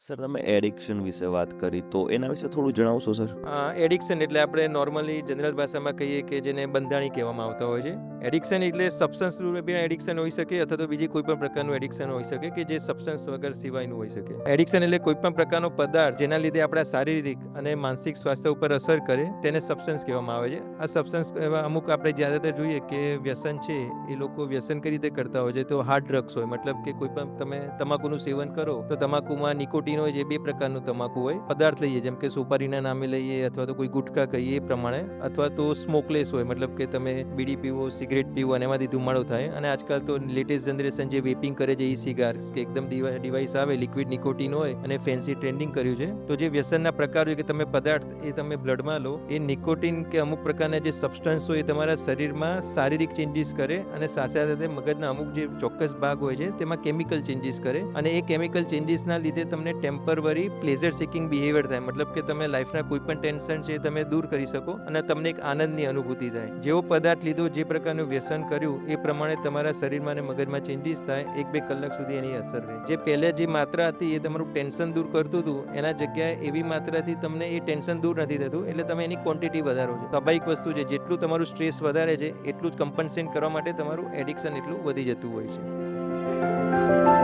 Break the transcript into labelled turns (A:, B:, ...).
A: Sir તમે addiction વિશે વાત કરી તો એના વિશે થોડું જણાવશો સર?
B: એડિક્શન એટલે આપણે નોર્મલી જનરલ ભાષામાં કહીએ કે જેને બંધાણી કહેવામાં આવતા હોય છે. એડિક્શન એટલે સબસ્ટન્સ રૂપે બી એડિક્શન હોઈ શકે અથવા તો બીજી કોઈ પણ પ્રકારનું એડિક્શન હોઈ શકે કે જે સબસ્ટન્સ વગર સિવાયનું હોઈ શકે. એડિક્શન એટલે કોઈ પણ પ્રકારનો પદાર્થ જેના લીધે આપણા શારીરિક અને માનસિક સ્વાસ્થ્ય ઉપર અસર કરે તેને સબસ્ટન્સ કહેવામાં આવે છે. આ સબસ્ટન્સ અમુક આપણે જ્યાદાતર જોઈએ કે વ્યસન છે એ લોકો વ્યસન કઈ રીતે કરતા હોય છે તો હાર્ડ ડ્રગ્સ હોય, મતલબ કે કોઈ પણ તમે તમાકુનું સેવન કરો તો તમાકુમાં નિકોટીન હોય છે, બે પ્રકારનું તમાકુ હોય. પદાર્થ લઈએ જેમ કે સોપારીના નામે લઈએ અથવા તો કોઈ ગુટખા કહીએ એ પ્રમાણે, અથવા તો સ્મોકલેસ હોય, મતલબ કે તમે બીડી પીવો, સિગરેટ પીવો અને એમાંથી ધુમાડો થાય. અને આજકાલ તો લેટેસ્ટ જનરેશન જે વેપિંગ કરે છે, ઈ સિગાર્સ કે એકદમ ડિવાઇસ આવે, લિક્વિડ નિકોટીન હોય અને ફેન્સી ટ્રેન્ડિંગ કર્યું છે. તો જે વ્યસનના પ્રકાર હોય કે તમે પદાર્થ એ તમે બ્લડમાં લો, એ નિકોટીન કે અમુક પ્રકારના જે સબસ્ટન્સ હોય એ તમારા શરીરમાં શારીરિક ચેન્જીસ કરે અને સાથે સાથે મગજના અમુક જે ચોક્કસ ભાગ હોય છે તેમાં કેમિકલ ચેન્જીસ કરે અને એ કેમિકલ ચેન્જીસના લીધે તમને ટેમ્પરરી પ્લેઝર સિકિંગ બિહેવિયર થાય, મતલબ કે તમે લાઈફના કોઈ પણ ટેન્શન છે તમે દૂર કરી શકો અને તમને એક આનંદની અનુભૂતિ થાય. જેવો પદાર્થ લીધો, જે પ્રકારનું વ્યસન કર્યું એ પ્રમાણે તમારા શરીરમાં અને મગજમાં ચેન્જીસ થાય. 1-2 કલાક સુધી એની અસર રહે. જે પહેલા જે માત્રા હતી એ તમારું ટેન્શન દૂર કરતું હતું, એના જગ્યાએ એવી માત્રાથી તમને એ ટેન્શન દૂર નથી થતું, એટલે તમે એની ક્વોન્ટિટી વધારો છો. સ્વાભાવિક વસ્તુ છે, જેટલું તમારું સ્ટ્રેસ વધારે છે એટલું જ કમ્પન્સેટ કરવા માટે તમારું એડિક્શન એટલું વધી જતું હોય છે.